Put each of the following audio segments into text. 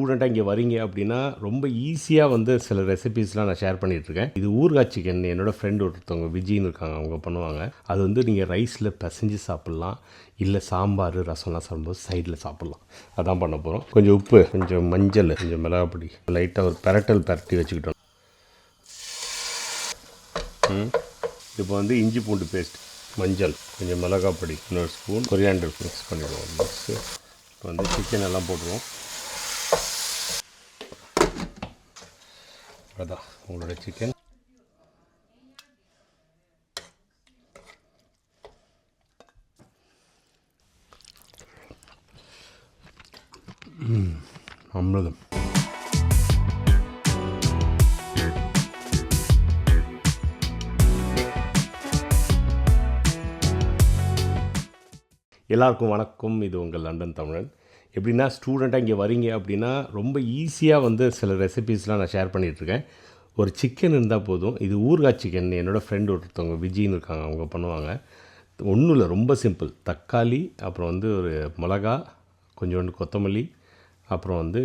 ஸ்டூடெண்ட்டாக இங்கே வரீங்க அப்படின்னா ரொம்ப ஈஸியாக வந்து சில ரெசிபீஸ்லாம் நான் ஷேர் பண்ணிகிட்ருக்கேன். இது ஊறுகாய் சிக்கன் என்னோடய ஃப்ரெண்டு ஒருத்தவங்க விஜின்னு இருக்காங்க, அவங்க பண்ணுவாங்க. அது வந்து நீங்கள் ரைஸில் பிசைஞ்சு சாப்பிட்லாம், இல்லை சாம்பார் ரசம்லாம் சாப்பிடும்போது சைடில் சாப்பிட்லாம். அதான் பண்ண போகிறோம். கொஞ்சம் உப்பு, கொஞ்சம் மஞ்சள், கொஞ்சம் மிளகாப்பொடி, லைட்டாக ஒரு பரட்டி வச்சுக்கிட்டோம். இப்போ வந்து இஞ்சி பூண்டு பேஸ்ட், மஞ்சள், கொஞ்சம் மிளகாப்பொடி, இன்னொரு ஸ்பூன், கொரியாண்டர் மிக்ஸ் பண்ணிடுவோம். மிக்ஸு இப்போ வந்து சிக்கன் எல்லாம் போட்டுருவோம். அதான் உங்களோட சிக்கன். அமிர்தம். எல்லாருக்கும் வணக்கம். இது உங்கள் லண்டன் தமிழன். எப்படின்னா ஸ்டூடெண்ட்டாக இங்கே வரீங்க அப்படின்னா ரொம்ப ஈஸியாக வந்து சில ரெசிபீஸ்லாம் நான் ஷேர் பண்ணிகிட்ருக்கேன். ஒரு சிக்கன் இருந்தால் போதும். இது ஊறுகாய் சிக்கன் என்னோடய ஃப்ரெண்டு ஒருத்தவங்க விஜின்னு இருக்காங்க, அவங்க பண்ணுவாங்க. ஒன்றும் இல்லை, ரொம்ப சிம்பிள். தக்காளி, அப்புறம் வந்து ஒரு மிளகா, கொஞ்சோண்டு கொத்தமல்லி, அப்புறம் வந்து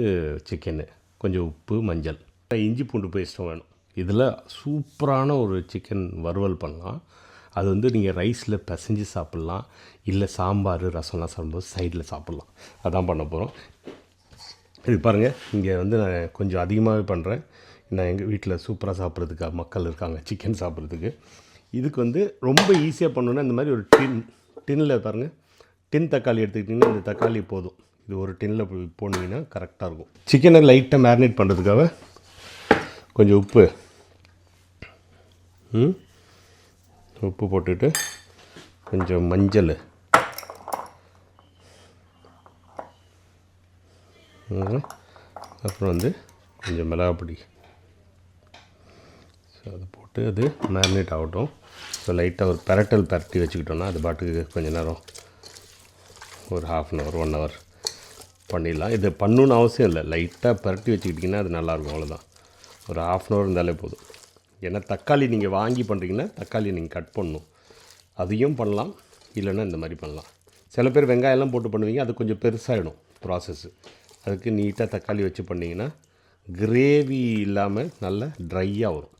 சிக்கனு, கொஞ்சம் உப்பு, மஞ்சள், இஞ்சி பூண்டு பேஸ்ட்டும் வேணும். இதில் சூப்பரான ஒரு சிக்கன் வறுவல் பண்ணலாம். அது வந்து நீங்கள் ரைஸில் பிசைஞ்சு சாப்பிட்லாம், இல்லை சாம்பார் ரசம்லாம் சாப்பிடும்போது சைடில் சாப்பிட்லாம். அதான் பண்ண போகிறோம். இது பாருங்கள், இங்கே வந்து நான் கொஞ்சம் அதிகமாகவே பண்ணுறேன். நான் எங்கள் வீட்டில் சூப்பராக சாப்பிட்றதுக்கு மக்கள் இருக்காங்க, சிக்கன் சாப்பிட்றதுக்கு. இதுக்கு வந்து ரொம்ப ஈஸியாக பண்ணணுன்னா இந்த மாதிரி ஒரு டின்னில் பாருங்கள், டின் தக்காளி எடுத்துக்கிட்டிங்கன்னா இந்த தக்காளி போதும். இது ஒரு டின்னில் போனீங்கன்னா கரெக்டாக இருக்கும். சிக்கனை லைட்டாக மேரினேட் பண்ணுறதுக்காக கொஞ்சம் உப்பு போட்டுட்டு, கொஞ்சம் மஞ்சள், அப்புறம் வந்து கொஞ்சம் மிளகாப்பொடி. ஸோ அதை போட்டு அது மேரினேட் ஆகட்டும். ஸோ லைட்டாக ஒரு பரட்டி வச்சுக்கிட்டோன்னா அது பாட்டுக்கு கொஞ்சம் நேரம், ஒரு ½ அன் ஹவர் 1 ஹவர் பண்ணிடலாம். இது பண்ணணுன்னு அவசியம் இல்லை, லைட்டாக பரட்டி வச்சுக்கிட்டிங்கன்னா அது நல்லாயிருக்கும். அவ்வளோதான், ஒரு ½ அன் ஹவர் இருந்தாலே போதும். ஏன்னா தக்காளி நீங்கள் வாங்கி பண்ணுறீங்கன்னா தக்காளியை நீங்கள் கட் பண்ணணும். அதையும் பண்ணலாம், இல்லைன்னா இந்த மாதிரி பண்ணலாம். சில பேர் வெங்காயம்லாம் போட்டு பண்ணுவீங்க, அது கொஞ்சம் பெருசாகிடும் ப்ராசஸ்ஸு. அதுக்கு நீட்டாக தக்காளி வச்சு பண்ணிங்கன்னா கிரேவி இல்லாமல் நல்லா ட்ரையாக வரும்.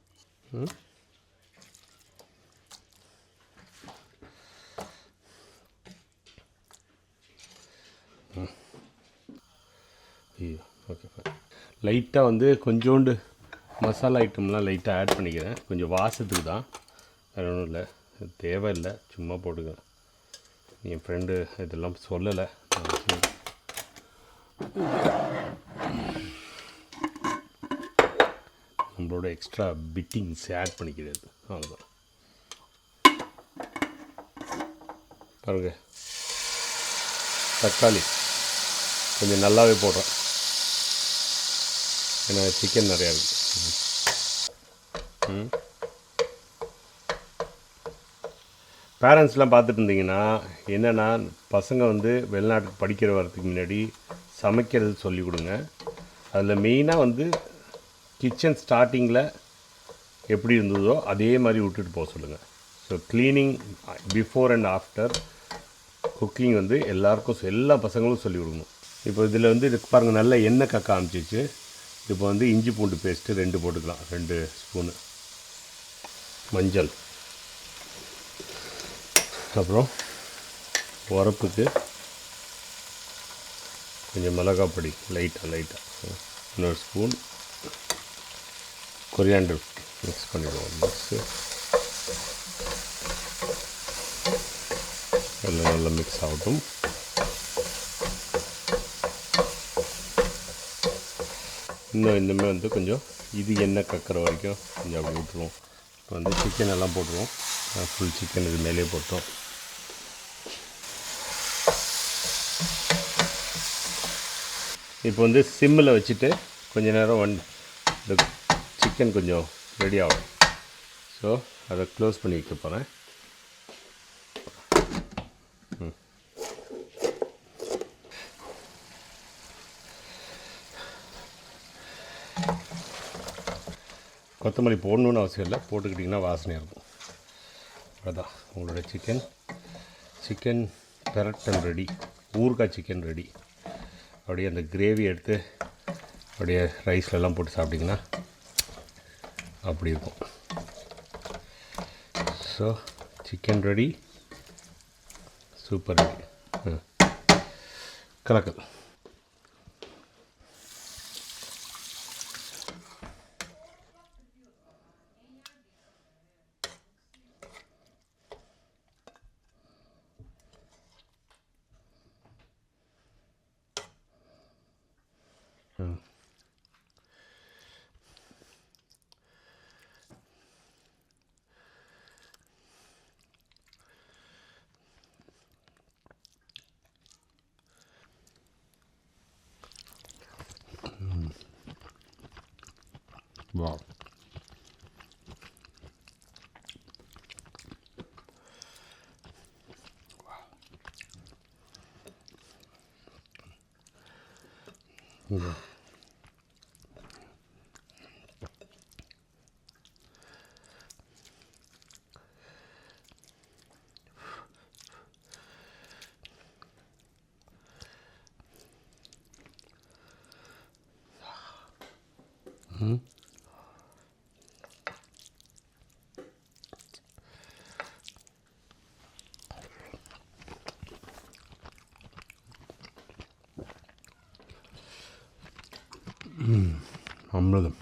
ஓகே, லைட்டாக வந்து கொஞ்சோண்டு மசாலா ஐட்டம்லாம் லைட்டாக ஆட் பண்ணிக்கிறேன், கொஞ்சம் வாசத்துக்கு தான், வேறு ஒன்றும் இல்லை. தேவையில்லை, சும்மா போட்டுக்கிறேன். என் ஃப்ரெண்டு இதெல்லாம் சொல்லலை. நம்மளோட எக்ஸ்ட்ரா பிட்டிங்ஸ் ஆட் பண்ணிக்கிறது, அவ்வளோதான். பாருங்கள், தக்காளி கொஞ்சம் நல்லாவே போடுறேன், ஏன்னா சிக்கன் நிறையா இருக்குது. பேரண்ட்ஸ்லாம் பார்த்துட்டு இருந்தீங்கன்னா என்னென்னா, பசங்க வந்து வெளிநாட்டுக்கு படிக்கிற வரதுக்கு முன்னாடி சமைக்கிறது சொல்லிக் கொடுங்க. அதில் மெயினாக வந்து கிச்சன் ஸ்டார்டிங்கில் எப்படி இருந்ததோ அதே மாதிரி விட்டுட்டு போக சொல்லுங்கள். So cleaning before and after cooking வந்து எல்லாருக்கும் எல்லா பசங்களும் சொல்லிக் கொடுக்கணும். இப்போ இதில் வந்து இது பாருங்கள், நல்ல எண்ணெய் கக்க ஆரம்பிச்சிச்சு. இப்போ வந்து இஞ்சி பூண்டு பேஸ்ட்டு 2 போட்டுக்கலாம், 2 ஸ்பூனு, மஞ்சள், அப்புறம் உரப்புக்கு கொஞ்சம் மிளகாப்பொடி லைட்டாக, இன்னொரு ஸ்பூன், கொரியாண்டர் மிக்ஸ் பண்ணிடுவோம். மிக்ஸு எல்லாம் நல்லா மிக்ஸ் ஆகட்டும். இன்னும் இன்னுமே வந்து கொஞ்சம் இது எண்ணெய் கக்கிற வரைக்கும் கொஞ்சம் அப்படி விட்டுருவோம். இப்போ வந்து சிக்கன் எல்லாம் போட்டுருவோம். ஃபுல் சிக்கன் இது மேலே போட்டோம். இப்போ வந்து சிம்மில் வச்சுட்டு கொஞ்சம் நேரம் இந்த சிக்கன் கொஞ்சம் ரெடி ஆகும். ஸோ அதை க்ளோஸ் பண்ணி வைக்க போகிறேன். கொத்தமல்லி போடணுன்னு அவசியம் இல்லை, போட்டுக்கிட்டிங்கன்னா வாசனையாக இருக்கும். அதான் உங்களோட சிக்கன் பெரட்டன் ரெடி, ஊறுகாய் சிக்கன் ரெடி. அப்படியே அந்த கிரேவி எடுத்து அப்படியே ரைஸ்லலாம் போட்டு சாப்பிட்டிங்கன்னா அப்படி இருக்கும். So chicken ready, super ready. கலக்கல். Wow. Yeah. அமிர்தம்.